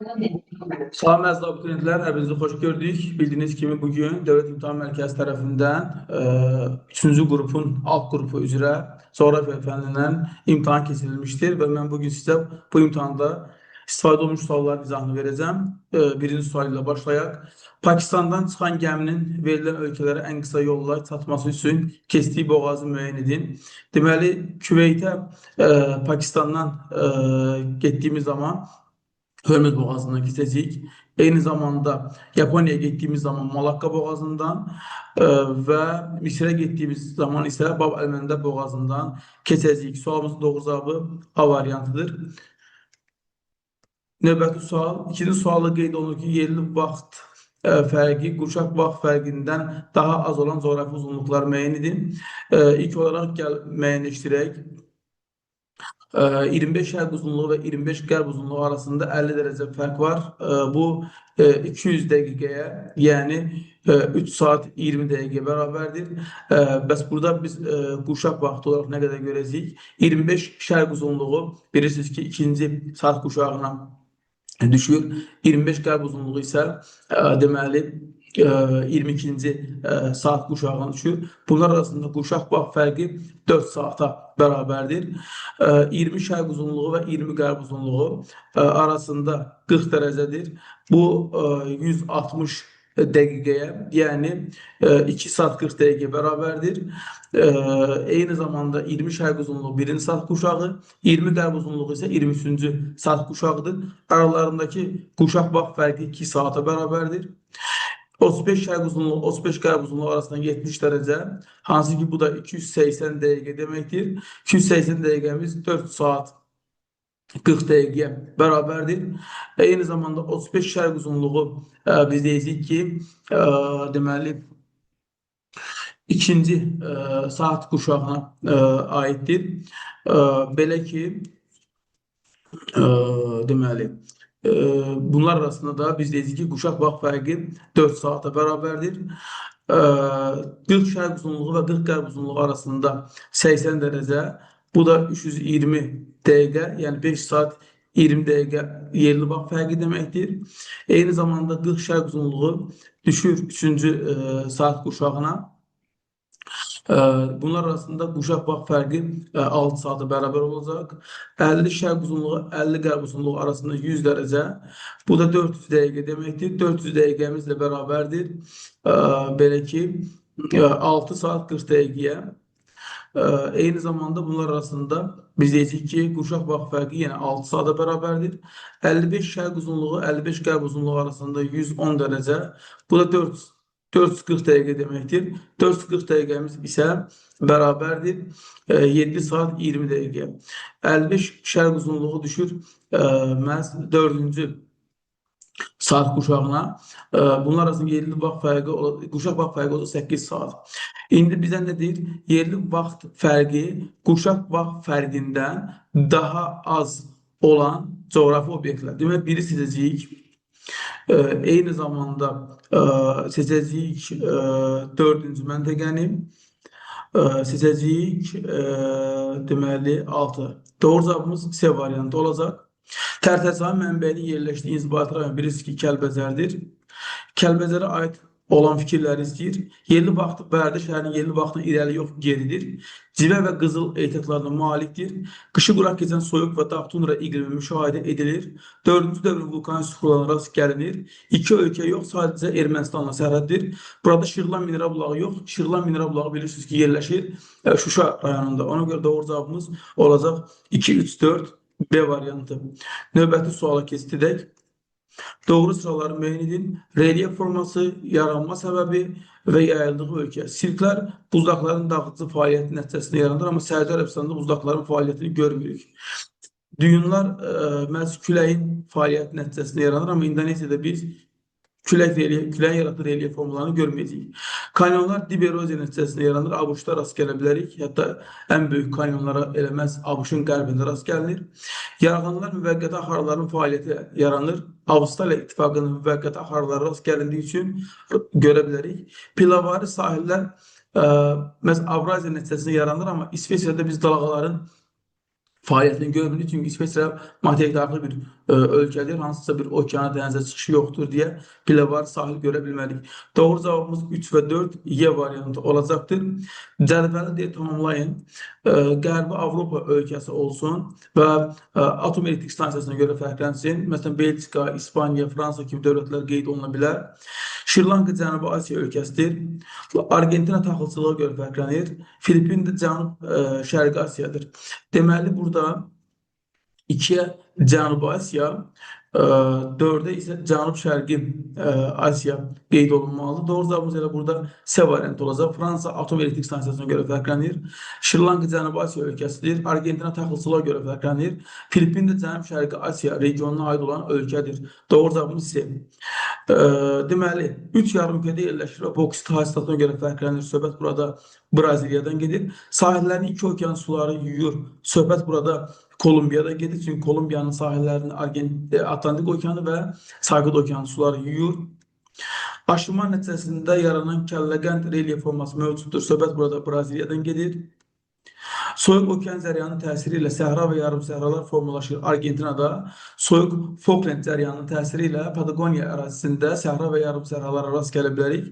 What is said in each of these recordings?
Salam əziz abituriyentlər, hepinizi xoş gördük. Bildiğiniz kimi bugün Dövlət İmtahan Mərkəzi tərəfindən 3-cü qrupun alt qrupu üzrə coğrafiya fənnindən imtahan keçirilmişdir və mən bugün sizə bu imtahanda istifadə olmuş sualların izahını verəcəm. Birinci sual ilə başlayaq. Pakistandan çıxan gəminin verilən ölkələrə ən qısa yolla çatması üçün keçdiyi boğazı müəyyən edin. Deməli, Küveytə Pakistandan getdiyimiz zaman Hörmüz boğazından keçəcəyik. Eyni zamanda Yaponiyaya getdiyimiz zaman Malakka boğazından və Misirə getdiyimiz zaman isə Bab el-Məndəb boğazından keçəcəyik. Sualımızın doğru cavabı A variantıdır. Növbəti sual. İkinci sualda qeyd olunur ki, yerli vaxt fərqi qurşaq vaxt fərqindən daha az olan coğrafi uzunluqlar müəyyən edin. İlk olaraq gəl müəyyənləşdirək. 25 şərq uzunluğu və 25 qərb uzunluğu arasında 50 dərəcə fərq var. Bu 200 dəqiqəyə, yəni 3 saat 20 dəqiqə bərabərdir. Bəs burada biz qurşaq vaxtı olaraq nə qədər görəcəyik? 25 şərq uzunluğu bilirsiniz ki, ikinci saat qurşağına düşür. 25 qərb uzunluğu isə deməli 22-ci saat quşağına düşür. Bunlar arasında quşaq vaxt fərqi 4 saata bərabərdir. 20 şərq uzunluğu və 20 qərb uzunluğu arasında 40 dərəcədir. Bu 160 dəqiqəyə, yəni 2 saat 40 dəqiqə bərabərdir. Eyni zamanda 20 şərq uzunluğu 1-ci saat quşağı, 20 qərb uzunluğu isə 23-cü saat quşağıdır. Aralarındakı quşaq vaxt fərqi 2 saata bərabərdir. 35 şərq uzunluğu, 35 qərb uzunluğu arasında 70 dərəcə, hansı ki bu da 280 dəqiqə deməkdir. 280 dəqiqəmiz 4 saat 40 dəqiqəyə bərabərdir. Eyni zamanda 35 şərq uzunluğu biz deyəcəyik ki, deməli, ikinci saat quşağına aiddir. Belə ki, deməli, bunlar arasında da biz dedik ki, quşaq vaxt fərqi 4 saata bərabərdir. 40 şərq uzunluğu və 40 qərb uzunluğu arasında 80 dərəcə, bu da 320 dəqiqə, yəni 5 saat 20 dəqiqə yerli vaxt fərqi deməkdir. Eyni zamanda 40 şərq uzunluğu düşür 3-cü saat quşağına. Bunlar arasında quşaq vaxt fərqi 6 saata bərabər olacaq. 50 şərq uzunluğu, 50 qərb uzunluğu arasında 100 dərəcə. Bu da 400 dəqiqə deməkdir. 400 dəqiqəmizlə bərabərdir. Belə ki, 6 saat 40 dəqiqəyə. Eyni zamanda bunlar arasında biz deyəcəyik ki, quşaq vaxt fərqi yenə 6 saata bərabərdir. 55 şərq uzunluğu, 55 qərb uzunluğu arasında 110 dərəcə. Bu da 440 dəqiqə deməkdir. 440 dəqiqəmiz isə bərabərdir 7 saat 20 dəqiqə. 55 şərq uzunluğu düşür məhz 4-cü saat quşağına. Bunlar arasında yerli vaxt fərqi, quşaq vaxt fərqi olsa 8 saat. İndi bizə nə deyir? Yerli vaxt fərqi quşaq vaxt fərqindən daha az olan coğrafi obyektlər. Demək, biri seçəcəyik. Eyni zamanda seçəcəyik 4-cü məntəqəni, seçəcəyik deməli 6. Doğru cavabımız C variantı olacaq. Tərtərsaray mənbəyinin yerləşdiyi inzibati rayon bilirsiniz ki, Kəlbəzərdir. Kəlbəzərə aid olan fikirləri istəyir. Yerli vaxtı Bərdə şəhərinin yerli vaxtına irəli yox, geridir. Civə və qızıl ehtiyatlarına malikdir. Qışı quraq keçən soyuq və dağ tundra iqlimi müşahidə edilir. 4-cü dövrün vulkanik süxurlarına rast gəlinir. İki ölkə yox, sadəcə Ermənistanla sərhəddir. Burada Şırlan mineral bulağı yox. Şırlan mineral bulağı bilirsiniz ki, yerləşir Şuşa rayonunda. Ona görə doğru cavabımız olacaq 2, 3, 4 B variantı. Növbəti suala keçidək. Doğru sıraları müəyyən edin. Relyef forması, yaranma səbəbi və yayıldığı ölkə. Sirklər buzlaqların dağıtıcı fəaliyyəti nəticəsində yaranır, amma Səudiyyə Ərəbistanında buzlaqların fəaliyyətini görmürük. Düyünlər məhz küləyin fəaliyyəti nəticəsində yaranır, amma İndoneziyada biz küləyin yaratdığı relyef formalarını görməyəcəyik. Kanyonlar dib eroziya nəticəsində yaranır, ABŞ-da rast gələ bilərik. Hətta ən böyük kanyonlara elə məhz ABŞ-ın qərbində rast gəlinir. Yarğanlar müvəqqəti axarların fəaliyyəti yaranır. Avstraliya İttifaqının müvəqqəti axarları rast gəlindiyi üçün görə bilərik. Pilavari sahillər məhz Avraziya nəticəsində yaranır, amma İsveçrədə biz dalğaların fəaliyyətini görmürük. Çünki İsveçrə materik daxil bir ölkədir. Hansısa bir okeana, dənizə çıxışı yoxdur deyə bilə var sahil görə bilmərik. Doğru cavabımız 3 və 4 Y variantı olacaqdır. Cədvəli deyə tamamlayın. Qərbi Avropa ölkəsi olsun və atom elektrik stansiyasına görə fərqlənsin. Məsələn, Belçika, İspaniya, Fransa kimi dövlətlər qeyd oluna bilər. Şri-Lanka Cənubi Asiya ölkəsidir. Argentina taxılçılığa görə fərqlənir. Filippin də Cənub-Şərqi Asiyadır. Deməli, burada 2'ye Cənubi Asiya, 4'e isə Cənub-Şərqi Asiya qeyd olunmalıdır. Doğru cavabımız elə burada C variantı olacaq. Fransa atom elektrik stansiyasına görə fərqlənir. Şri-Lanka Cənubi Asiya ölkəsidir. Argentina taxılçılığa görə fərqlənir. Filippin də Cənub-Şərqi Asiya regionuna aid olan ölkədir. Doğru cavabımız C. Deməli, 3 yarımkürədə yerləşir və boksit hasilatına görə fərqlənir. Söhbət burada Braziliyadan gedir. Sahillərini 2 okean suları yuyur. Söhbət burada Kolumbiyada gedir. Çünki Kolumbiyanın sahillərini Atlantik Okeanı və Sakit Okeanı suları yuyur. Aşınma nəticəsində yaranan kəlləqənd relyef forması mövcuddur. Söhbət burada Braziliyadan gedir. Soyuq okean cəryanının təsiri ilə səhra və yarım səhralar formalaşır Argentinada. Soyuq Falkland cəryanının təsiri ilə Patagoniya ərazisində səhra və yarım səhralara rast gələ bilərik.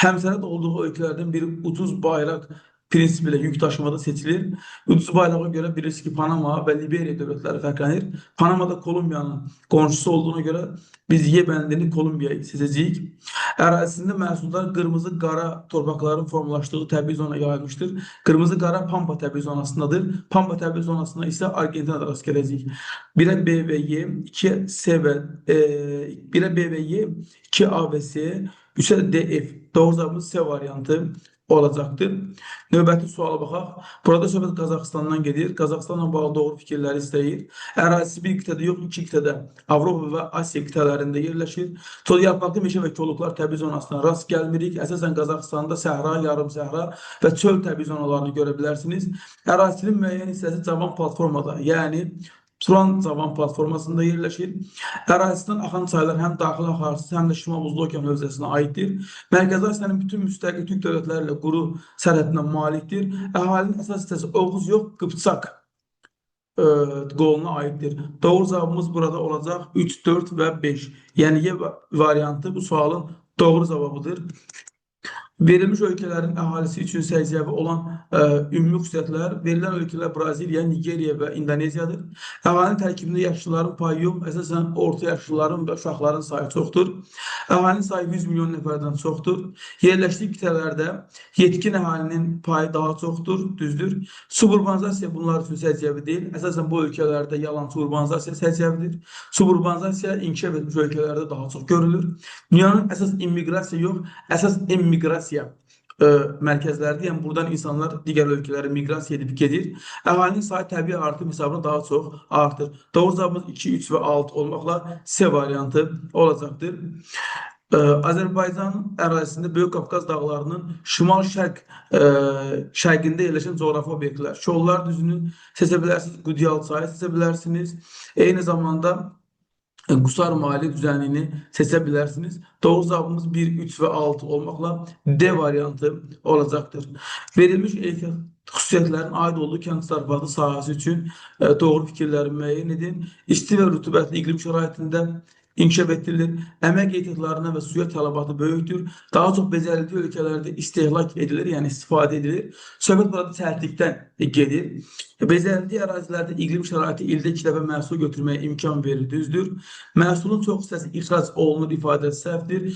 Həmsərhəd olduğu ölkələrdən biri ucuz bayraq prinsipi ilə yük daşımada seçilir. Ucuz bayrağa görə bilirsiniz ki, Panama və Liberiya dövlətləri fərqlənir. Panamada Kolumbiyanın qonşusu olduğuna görə biz Y bəndini Kolumbiyayı seçəcəyik. Ərazisində məhsullar qırmızı-qara torpaqların formalaşdığı təbii zona yayılmışdır. Qırmızı-qara Pampa təbii zonasındadır. Pampa təbii zonasında isə Argentinada rast gələcəyik. 1'e B və Y, 2'ye C və 1'e B və Y, 2'ye A və C, 3'e D, F. Doğru cavabımız C variantı olacaqdır. Növbəti suala baxaq. Burada söhbət Qazaxıstandan gedir. Qazaxıstanla bağlı doğru fikirləri istəyir. Ərazisi bir qitədə yox, 2 qitədə Avropa və Asiya qitələrində yerləşir. Tol yarpaqlı meşə və kolluqlar təbii zonasına rast gəlmirik. Əsasən Qazaxıstanda səhra, yarım səhra və çöl təbii zonalarını görə bilərsiniz. Ərazinin müəyyən hissəsi cavan platformada, yəni Turan Cavan platformasında yerləşir. Ərazisindən axan çaylar həm daxili axarsız, həm də Şimal Buzlu Okean hövzəsinə aiddir. Mərkəzi Asiyanın bütün müstəqil türk dövlətləri ilə quru sərhədinə malikdir. Əhalinin əsas hissəsi Oğuz yox, Qıpçaq qoluna aiddir. Doğru cavabımız burada olacaq 3, 4 və 5. Yəni Y variantı bu sualın doğru cavabıdır. Verilmiş ölkələrin əhalisi üçün səciyyəvi olan ümumi xüsusiyyətlər, verilən ölkələr Braziliya, Nigeriya və İndoneziyadır. Əhalinin tərkibində yaşlıların payı yox, əsasən orta yaşlıların və uşaqların sayı çoxdur. Əhalinin sayı 100 milyon nəfərdən çoxdur. Yerləşdiyi qitələrdə yetkin əhalinin payı daha çoxdur, düzdür. Suburbanizasiya bunlar üçün səciyyəvi deyil. Əsasən bu ölkələrdə yalançı urbanizasiya səciyyəvidir. Suburbanizasiya inkişaf etmiş ölkələrdə daha çox görülür. Dünyanın əsas immiqrasiya yox, əsas emiqrasiya mərkəzlərdir. Yəni buradan insanlar digər ölkələrə miqrasiya edib gedir. Əhalinin sayı təbii artım hesabına daha çox artır. Doğru cavabımız 2, 3 və 6 olmaqla C variantı olacaqdır. Azərbaycan ərazisində Böyük Qafqaz dağlarının şimal-şərq şərqində yerləşən coğrafi obyektlər. Şollar düzünü seçə bilərsiniz, Qudyal çayı seçə bilərsiniz. Eyni zamanda Qusar mali düzənliyini seçə bilərsiniz. Doğru cavabımız 1, 3 və 6 olmaqla D variantı olacaqdır. Verilmiş xüsusiyyətlərin aid olduğu kənd təsərrüfatı sahəsi üçün doğru fikirləri müəyyən edin. İsti və rütubətli iqlim şəraitində inkişaf etdirilir. Əmək ehtiyatlarına və suya tələbatı böyükdür. Daha çox becərili ölkələrdə istehlak edilir, yəni istifadə edilir. Söhbət burada çətinlikdən gedir. Becərili ərazilərdə iqlim şəraiti ildə 2 dəfə məhsul götürməyə imkan verir, düzdür. Məhsulun çox hissəsi ixrac olunur ifadəsi səhvdir.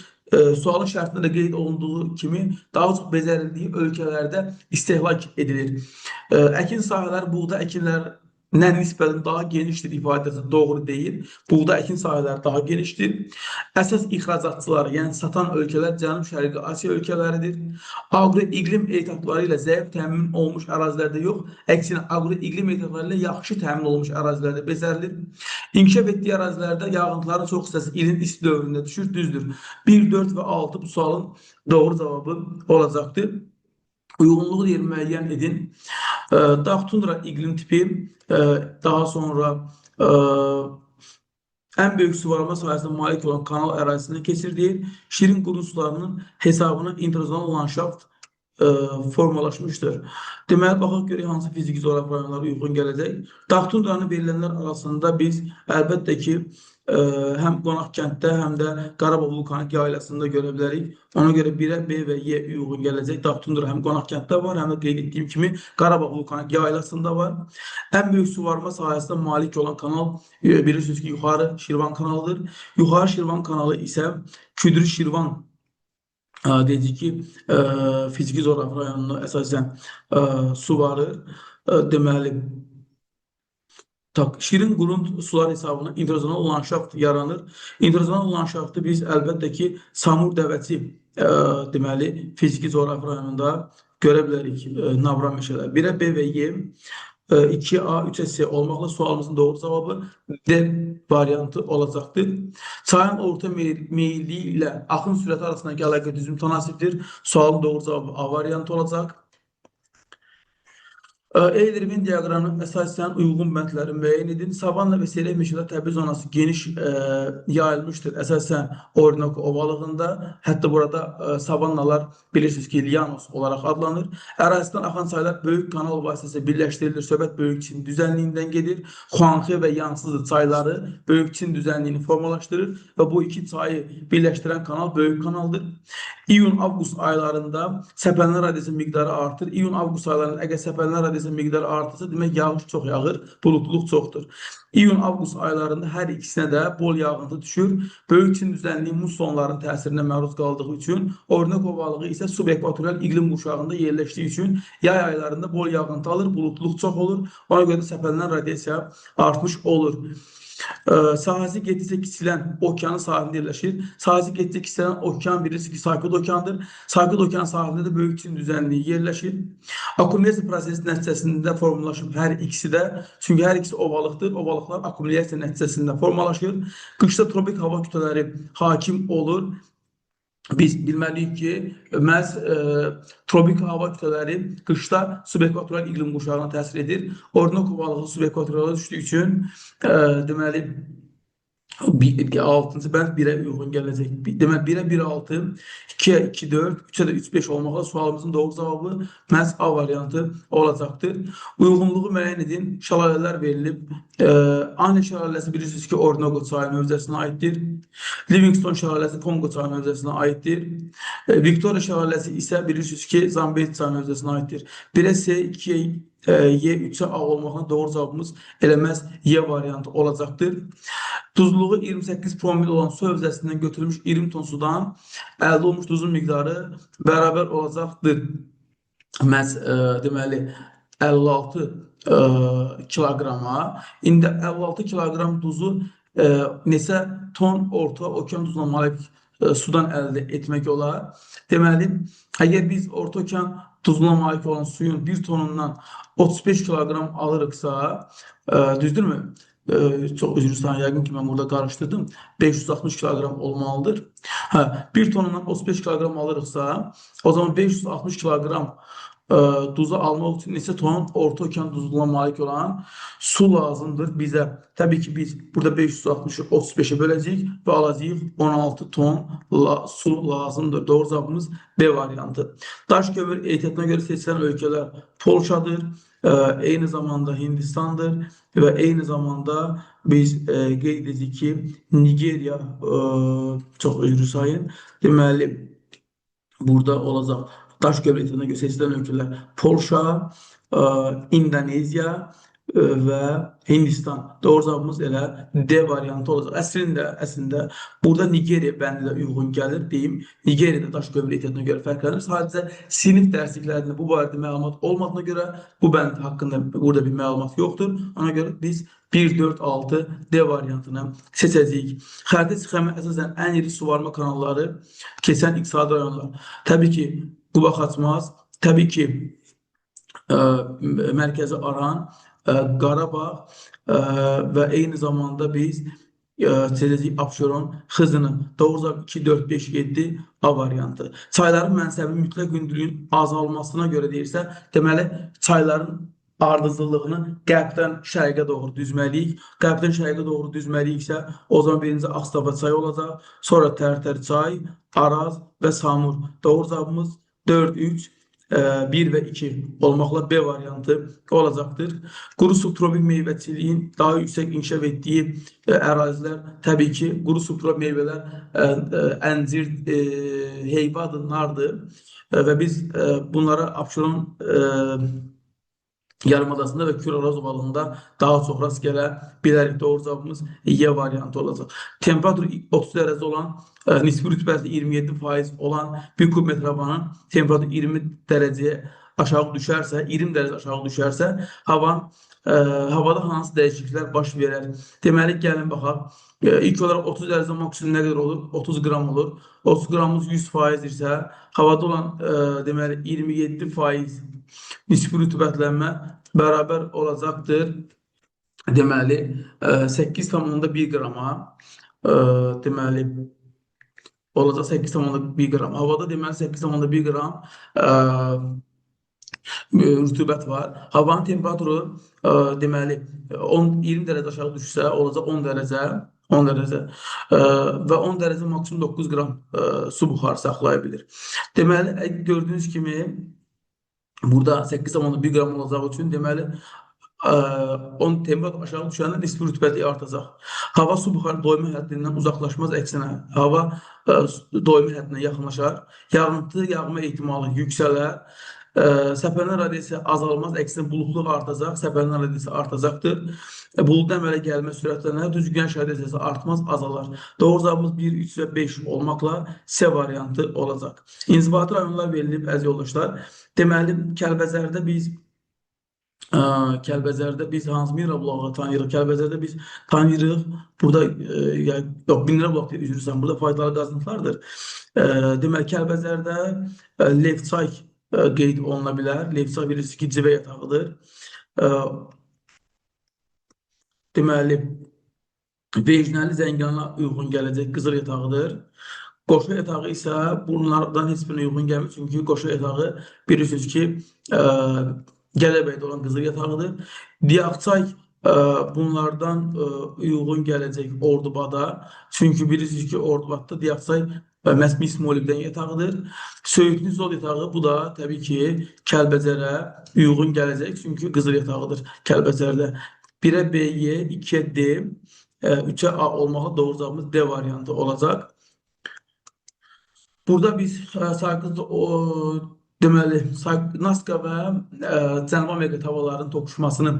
Sualın şərtində də qeyd olunduğu kimi daha çox becərili ölkələrdə istehlak edilir. Əkin sahələri buğda əkinlər nisbətən daha genişdir ifadəsi doğru deyil. Buğda əkin sahələri daha genişdir. Əsas ixracatçılar, yəni satan ölkələr Cənub-Şərqi Asiya ölkələridir. Aqroiqlim ehtiyatları ilə zəif təmin olunmuş ərazilərdə yox, əksinə aqroiqlim ehtiyatları ilə yaxşı təmin olunmuş ərazilərdə becərilir. İnkişaf etdiyi ərazilərdə yağıntıların çox hissəsi ilin isti dövründə düşür, düzdür. 1, 4 və 6 bu sualın doğru cavabı olacaqdır. Uyğunluğu yer müəyyən edin. Dağ tundra iqlim tipi, daha sonra ən böyük suvarma sahəsinə malik olan kanal ərazisindən keçir deyil. Şirin qurun sularının hesabına interzonal landşaft formalaşmışdır. Deməli, baxaq görək hansı fiziki coğrafi rayonlara uyğun gələcək. Dağ tundranı verilənlər arasında biz əlbəttə ki, həm qonaq kənddə, həm də Qarabağ vulkanik yaylasında görə bilərik. Ona görə 1-ə B və Y uyğun gələcək. Dağ tundra həm qonaq kənddə var, həm də qeyd etdiyim kimi Qarabağ vulkanik yaylasında var. Ən böyük suvarma sahəsinə malik olan kanal bilirsiniz ki, Yuxarı Şirvan kanalıdır. Yuxarı Şirvan kanalı isə Küdrü Şirvan deyəcək ki, fiziki coğrafi rayonunu əsasən suvarır. Deməli, şirin qurunt sular hesabına intrazonal landşaft yaranır. İntrazonal landşaftı biz əlbəttə ki, Samur Dəvəçi deməli, fiziki coğrafi rayonunda görə bilərik. Navran meşələr. 1-ə B və Y, 2A, 3'e S olmakla sualımızın doğru cevabı D variantı olacaktır. Çayın orta meyilliği ile akım sürəti arasındaki əlaqə düzüm tənasibdir. Sualın doğru cevabı A variantı olacaq. Eğriliğin diaqramının əsasən uyğun bəndləri müəyyən edin. Savanna və seyrək meşələr təbii zonası geniş yayılmışdır. Əsasən Orinoco ovalığında. Hətta burada savannalar bilirsiniz ki, Lianos olaraq adlanır. Ərazisindən axan çaylar böyük kanal vasitəsilə birləşdirilir. Söhbət Böyük Çin düzənliyindən gedir. Xuanxe və Yansızı çayları Böyük Çin düzənliyini formalaşdırır və bu iki çayı birləşdirən kanal Böyük kanaldır. İyun-avqust aylarında səpələnlər radiyası miqdarı artır. İyun-avqust aylarında əgər səpələnlər radiyası miqdarı artırsa, demək yağış çox yağır, bulutluluq çoxdur. İyun-avqust aylarında hər ikisinə də bol yağıntı düşür. Böyük Çin düzənliyi mussonların təsirinə məruz qaldığı üçün, Orinoco ovalığı isə subekvatorial iqlim qurşağında yerləşdiyi üçün yay aylarında bol yağıntı alır, bulutluluq çox olur. Ona görə də səpələnlər radiyasiya artmış olur. Sahəsi getdikcə kiçilən okeanın sahilində yerləşir. Sahəsi getdikcə kiçilən okean bilirsiniz ki, Sakit okeandır. Sakit okean sahilində də Böyük Çin düzənliyi yerləşir. Akkumulyasiya prosesi nəticəsində formalaşıb hər ikisi də. Çünki hər ikisi ovalıqdır. Ovalıqlar akkumulyasiya nəticəsində formalaşır. Qışda tropik hava kütlələri hakim olur. Biz bilməliyik ki, məhz tropik hava kütlələri qışda subekvatorial iqlim qurşağına təsir edir. Orinoco ovalığı subekvatoriala düşdüyü üçün deməli 6-cı bənd 1-ə uyğun gələcək. Demək 1-ə 1-6, 2-ə 2-4, 3-ə də 3-5 olmaqla sualımızın doğru cavabı məhz A variantı olacaqdır. Uyğunluğu müəyyən edin. Şəlalələr verilib. Ani şəlaləsi bilirsiniz ki, Orinoco çayı mövzəsinə aiddir. Livingston şəlaləsi Kongo çayı mövzəsinə aiddir. Victoria şəlaləsi isə bilirsiniz ki, Zambezi çayı mövzəsinə aiddir. 1-ə S, 2-ə Y, 3'e A olmaqla doğru cavabımız eləməz Y variantı olacaqdır. Duzluluğu 28 promil olan su hövzəsindən götürülmüş 20 ton sudan əldə olmuş duzun miqdarı bərabər olacaqdır. Məhz deməli 56 kiloqrama. İndi 56 kiloqram duzu neçə ton orta okean duzuna malik sudan əldə etmək olar? Deməli, əgər biz orta okean duzuna malik olan suyun 1 tonundan 35 kiloqram alırıqsa, düzdürmü? Çok üzr istəyirəm, yəqin ki, mən burada qarışdırdım. 560 kiloqram olmalıdır. 1 tonundan 35 kiloqram alırıqsa, o zaman 560 kiloqram duzu almaq üçün neçə ton orta okean duzluğuna malik olan su lazımdır bizə. Təbii ki, biz burada 560'ı 35'e böləcəyik və alacağıq 16 ton su lazımdır. Doğru cavabımız B variantı. Daş kömür ehtiyatına görə seçilən ölkələr Polşadır, eyni zamanda Hindistandır və eyni zamanda biz qeyd edəcəyik ki, Nigeriya çox üzrü sayın. Deməli, burada olacaq. Daş kömür ehtiyatına görə seçilən ölkələr Polşa, İndoneziya və Hindistan. Doğru cavabımız elə D variantı olacaq. Əslində burada Nigeriya bəndi də uyğun gəlir deyim. Nigeriyada daş kömür ehtiyatına görə fərqlənir. Sadəcə sinif dərsliklərində bu barədə məlumat olmadığına görə bu bənd haqqında burada bir məlumat yoxdur. Ona görə biz 1, 4, 6 D variantını seçəcəyik. Xəritə sxemi əsasən ən iri suvarma kanalları keçən iqtisadi rayonlar. Təbii ki, Quba Xaçmaz, təbii ki, Mərkəzi Aran, Qarabağ və eyni zamanda biz seçəcəyik Abşeron, Xızını. Doğru cavab 2, 4, 5, 7 A variantı. Çayların mənsəbi mütləq hündürlüyün azalmasına görə deyirsə, deməli çayların ardıcıllığını qərbdən şərqə doğru düzməliyik. Qərbdən şərqə doğru düzməliyiksə, o zaman birinci Ağstafa çayı olacaq, sonra Tərtər çay, Araz və Samur. Doğru cavabımız 4, 3, 1 ve 2 olmakla B variantı olacaktır. Quru subtropik meyvəçiliyin daha yüksek inkişaf ettiği ərazilər təbii ki quru subtropik meyvələr, əncir, heyva nardır ve biz bunlara Abşeron yarımadasında ve Kür-Araz ovalığında daha çok rast gələ bilərik. Doğru cevabımız Y variantı olacak. Temperatur 30 derece olan, nisbi rütubeti 27% olan bir kubmetre havanın temperatürü 20 dereceye aşağı düşerse, 20 derece aşağı düşerse havada hansı değişiklikler baş verər? Deməli, gəlin baxaq. İlk olarak 30 derece maksimum ne kadar olur? 30 gram olur. 30 gramımız 100% ise havada olan deməli 27% nisbi rütubətlənmə bərabər olacaqdır. Deməli, 8,1 qrama deməli olacaq 8,1 qram. Havada deməli 8,1 qram rütubət var. Havanın temperaturu deməli 20 dərəcə aşağı düşsə olacaq 10 dərəcə. 10 dərəcə və 10 dərəcə maksimum 9 qram su buxarı saxlaya bilir. Deməli, gördüyünüz kimi burada 8,1 qram olacağı üçün deməli 10 temperatur aşağı düşəndə nisbi rütubəti artacaq. Hava su buxarı doyma həddindən uzaqlaşmaz, əksinə hava doyma həddinə yaxınlaşar. Yağıntı yağma ehtimalı yüksələr. Səpələnmə radiyası azalmaz, əksinə buludluq artacaq, səpələnmə radiyası artacaqdır. Buludun əmələ gəlmə sürətlərində düzgün radiyası artmaz, azalar. Doğru cavabımız 1, 3 və 5 olmaqla C variantı olacaq. İnzibati rayonlar verilib, əziz yoldaşlar. Deməli, Kəlbəzərdə biz hansı mineral bulağı tanıyırıq? Kəlbəzərdə biz tanıyırıq. Burada yox, mineral bulaq deyə üzrsən. Burada faydalı qazıntılardır. Deməli, Kəlbəzərdə Levçay qeyd oluna bilər. Levçay bilirsiniz ki, civə yatağıdır. Deməli, Vecnəli Zəngilana uyğun gələcək qızıl yatağıdır. Qoşa yatağı isə bunlardan heç birine uyğun gəlmir. Çünki qoşa yatağı bilirsiniz ki, Gəlebəydə olan qızıl yatağıdır. Diaqçay bunlardan uyğun gələcək Ordubada. Çünki bilirsiniz ki, Ordubadda Diaqçay məhz mis molibdən yatağıdır. Söyüdlü zol yatağı bu da təbii ki Kəlbəcərə uyğun gələcək. Çünki qızıl yatağıdır Kəlbəcərdə. 1'e B'ye, 2'ye D, 3'e A olmakla doğru cevabımız D variantı olacak. Burada biz Sarkızda deməli Naska və Cənubi Amerika havalarının toqquşmasını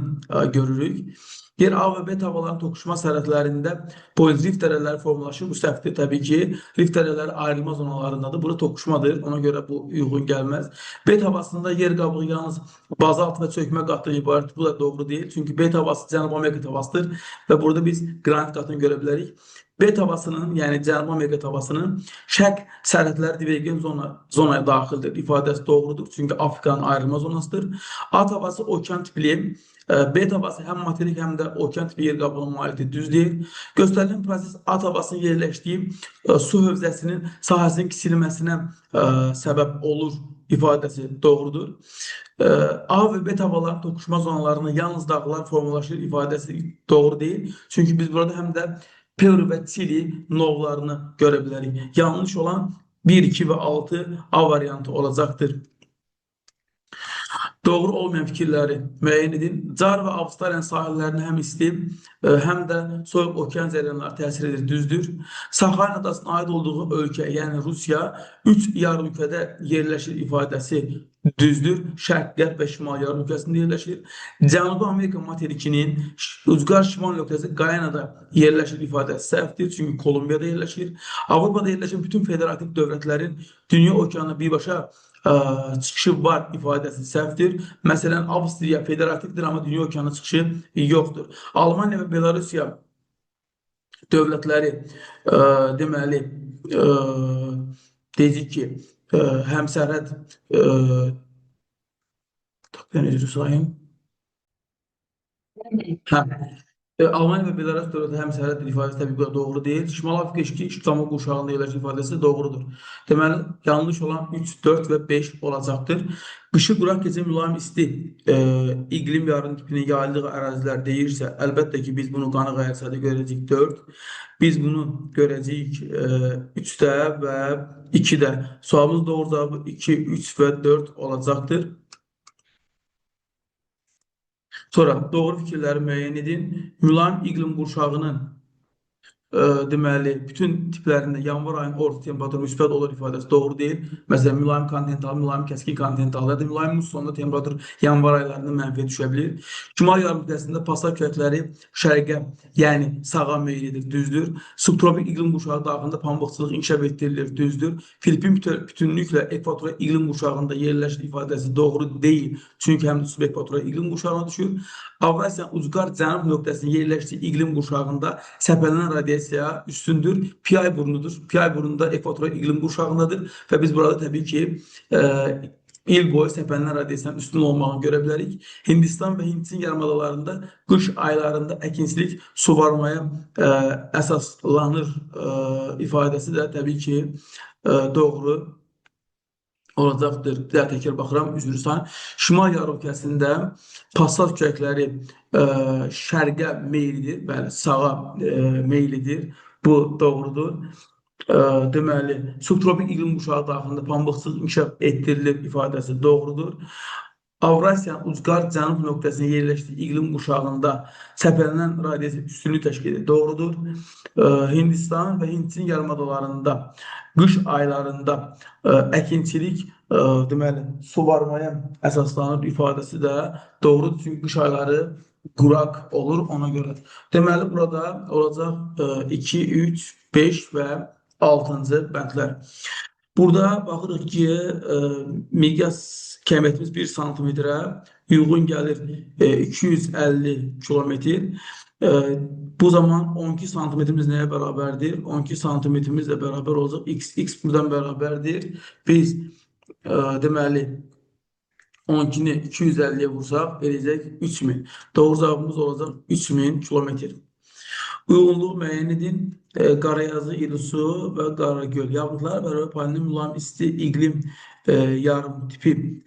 görürük. Yer A və B havaların toqquşma sərhədlərində boyunca rift dərələri formalaşır. Bu səhvdir təbii ki. Rift dərələri ayrılma zonalarındadır. Burada toqquşmadır. Ona görə bu uyğun gəlməz. B havasında yer qabığı yalnız bazalt və çökmə qatından ibarət. Bu da doğru deyil. Çünki B havası Cənubi Amerika havasıdır və burada biz qranit qatını görə bilərik. B havasının, yəni Cənubi Amerika havasının şərq sərhədləri divergen zonaya daxildir. İfadəsi doğrudur. Çünki Afrikanın ayrılma zonasıdır. A havası okean tipli. B havası həm materik, həm də okean tipi yer qabığına malikdir. Düz deyil. Göstərilən proses A havasının yerləşdiyi su hövzəsinin sahəsinin kiçilməsinə səbəb olur. İfadəsi doğrudur. A və B havaların toqquşma zonalarında yalnız dağlar formalaşır. İfadəsi doğru deyil. Çünki biz burada həm də Peru ve Chile novlarını görə bilərik. Yanlış olan 1, 2 ve 6 A variantı olacaktır. Doğru olmayan fikirləri müəyyən edin. Car və Avstraliyanın sahillərinə həm isti, həm də soyuq okean cərəyanları təsir edir, düzdür. Saxalin adasına aid olduğu ölkə, yəni Rusiya 3 yarımkürədə yerləşir ifadəsi düzdür. Şərq, qərb və şimal yarımkürəsində yerləşir. Cənubi Amerika materikinin ucqar şimal nöqtəsi Qayanada yerləşir ifadəsi səhvdir. Çünki Kolumbiyada yerləşir. Avropada yerləşən bütün federativ dövlətlərin dünya okeanına birbaşa çıxışı var ifadəsi səhvdir. Məsələn, Avstriya federativdir, amma dünya okeanına çıxışı yoxdur. Almaniya və Belarusiya dövlətləri deməli dedik ki, həmsərhəd Almanya ve Belarus dövləti həmsərhəddir ifadəsi təbii ki, doğru deyil. Şimal Afrika eşki İstanbul qurşağında yerləşir ifadəsi doğrudur. Deməli, yanlış olan 3, 4 və 5 olacaqdır. Qışı quraq, gecə mülayim isti iqlim yarın tipinin yayıldığı ərazilər deyirsə, əlbəttə ki, biz bunu Qanıq Əyərsədə görəcəyik 4. Biz bunu görəcəyik 3-də və 2-də. Sualımız doğru cavabı 2, 3 və 4 olacaqdır. Sonra doğru fikirləri müəyyən edin. Mülayim iqlim qurşağının deməli, bütün tiplərində yanvar ayının orta temperaturu müsbət olur ifadəsi doğru deyil. Məsələn, mülayim kontinental, mülayim kəskin kontinental ya da mülayim mussonda temperatur yanvar aylarında mənfiyə düşə bilir. Şimal yarımkürəsində paslar küləkləri şərqə, yəni sağa meyl edir, düzdür. Subtropik iqlim qurşağı daxilində pambıqçılıq inkişaf etdirilir, düzdür. Filippin bütünlüklə ekvator iqlim qurşağında yerləşir ifadəsi doğru deyil. Çünki həm də subekvator iqlim qurşağına düşür. Avrasiyanın ucqar cənub nöqtəsinin yerləşdiyi iqlim qurşağında səpələnən radiasiya üstündür. Piyay burnudur. Piyay burnu da ekvator iqlim qurşağındadır və biz burada təbii ki il boyu səpələnən radiasiyanın üstün olmağını görə bilərik. Hindistan və Hindçin yarımadalarında qış aylarında əkinçilik suvarmaya əsaslanır ifadəsi də təbii ki doğru olacaqdır. Bir daha təkrar baxıram, üzr istəyirəm. Şimal yarımkürəsində passat küləkləri şərqə meylidir, bəli, sağa meylidir. Bu doğrudur. Deməli, subtropik iqlim qurşağı daxilində pambıqçılıq inkişaf etdirilir ifadəsi doğrudur. Avrasiyanın ucqar cənub nöqtəsində yerləşdiyi iqlim qurşağında səpələnən radiasiya üstünlük təşkil edir. Doğrudur. Hindistan və Hindçin yarımadalarında qış aylarında əkinçilik deməli suvarmaya əsaslanır ifadəsi də doğrudur. Çünki qış ayları quraq olur ona görə. Deməli, burada olacaq 2, 3, 5 və 6-cı bəndlər. Burada baxırıq ki, miqyas kəmiyyətimiz 1 santimetrə uyğun gəlir 250 kilometr. Bu zaman 12 santimetrimiz nəyə bərabərdir? 12 santimetrimiz də bərabər olacaq. X buradan bərabərdir. Biz deməli 12-ni 250-yə vursaq verəcək 3000. Doğru cavabımız olacaq 3000 kilometr. Uyğunluq müəyyən edin. Qarayazı, İlisu və Qaragöl. Yağıntılar bərabər payının mülayim isti iqlim yarım tipi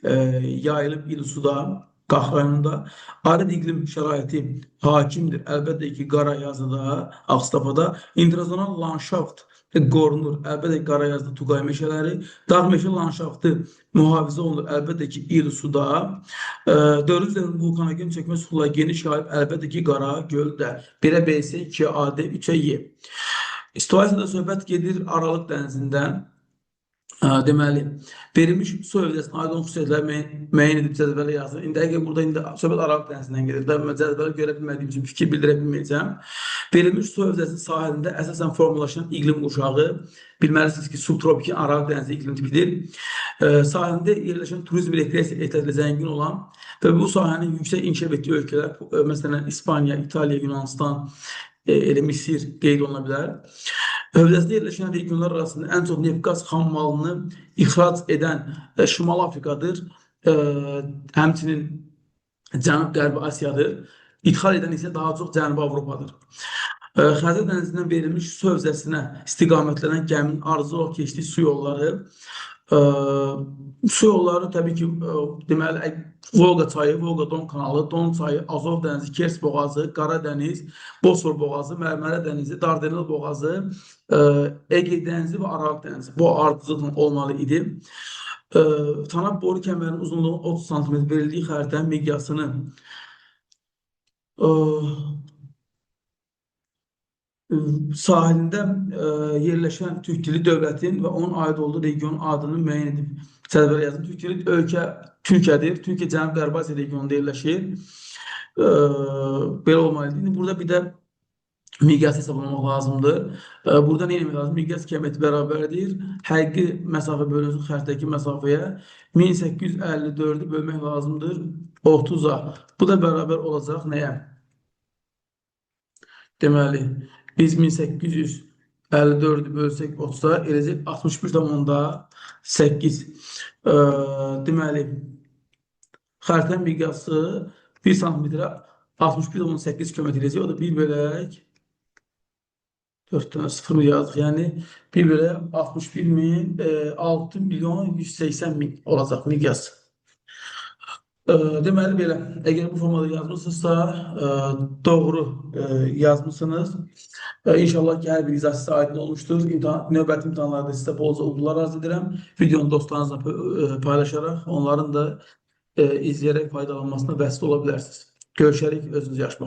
yayılıb İlisuda, Qax rayonunda. Arid iqlim şəraiti hakimdir. Əlbəttə ki, Qarayazıda, Ağstafada. İntrazonal landşaft qorunur. Əlbəttə ki, Qarayazda Tuqay meşələri. Dağ meşə landşaftı mühafizə olunur. Əlbəttə ki, İlisuda. Dördüncü vulkanogen çökmə suxla geniş yayıb. Əlbəttə ki, Qaragöldə. 1-ə B isə 2-ə A, D, 3-ə Y. Situasiyada söhbət gedir Aralıq dənizindən. Deməli, verilmiş su hövzəsinin aydın xüsusiyyətləri müəyyən edib cədvələ yazılır. İndi əgər burada söhbət Aralıq dənizindən gedir. Mən cədvələ görə bilmədiyim üçün fikir bildirə bilməyəcəm. Verilmiş su hövzəsinin sahilində əsasən formalaşan iqlim qurşağı bilməlisiniz ki, subtropik Aralıq dənizi iqlim tipidir. Sahilində yerləşən turizm rekreasiya ehtiyatla zəngin olan və bu sahənin yüksək inkişaf etdiyi ölkələr, məsələn, İspaniya, İtaliya, Yunanistan, Misir qeyd oluna bilər. Hövzəsində yerləşən regionlar arasında ən çox neft-qaz xam malını ixrac edən Şimal Afrikadır. Həmçinin Cənub-Qərbi Asiyadır. İdxal edən isə daha çox Cənubi Avropadır. Xəzər dənizindən verilmiş su hövzəsinə istiqamətlənən gəminin arzularaq keçdiyi su yolları. Su yolları təbii ki, deməli, Volqa çayı, Volqa-Don kanalı, Don çayı, Azov dənizi, Kers boğazı, Qara dəniz, Bosfor boğazı, Mərmərə dənizi, Dardanel boğazı, Ege dənizi və Aralıq dənizi. Bu ardıcılıqla olmalı idi. Tanap boru kəmərinin uzunluğu 30 cm verildiyi xəritənin miqyasını sahilində yerləşən Türk dili dövlətin və onun aid olduğu regionun adını müəyyən edib cədvələ yazın. Türk dili ölkə Türkiyədir. Türkiyə Cənub-Qərbi Asiya regionunda yerləşir. Belə olmalıdır. İndi burada bir də miqyas hesablamaq lazımdır. Burada nə etmək lazım? Miqyas kəmiyyəti bərabərdir. Həqiqi məsafə bölünsün xəritədəki məsafəyə 1854-ü bölmək lazımdır 30-a. Bu da bərabər olacaq nəyə? Deməli, biz 1854-ü bölsək 30-a eləcək 61,8. Deməli, xəritənin miqyası 1 santimetrə 61,8 km eləyəcək. O da 1 bölək 4 tane 0 mı yazdık? Yani 1 bölü 61 min 6 milyon 180 min olacak miqyas. Deməli belə, əgər bu formada yazmısınızsa, doğru yazmışsınız. İnşallah ki, hər bir izah sizə aydın olmuşdur. Növbəti imtahanlarda sizə bolca uğurlar arz edirəm. Videonu dostlarınızla paylaşarak, onların da izləyərək faydalanmasına vəsile ola bilərsiniz. Görüşərik, özünüzə yaxşı baxın.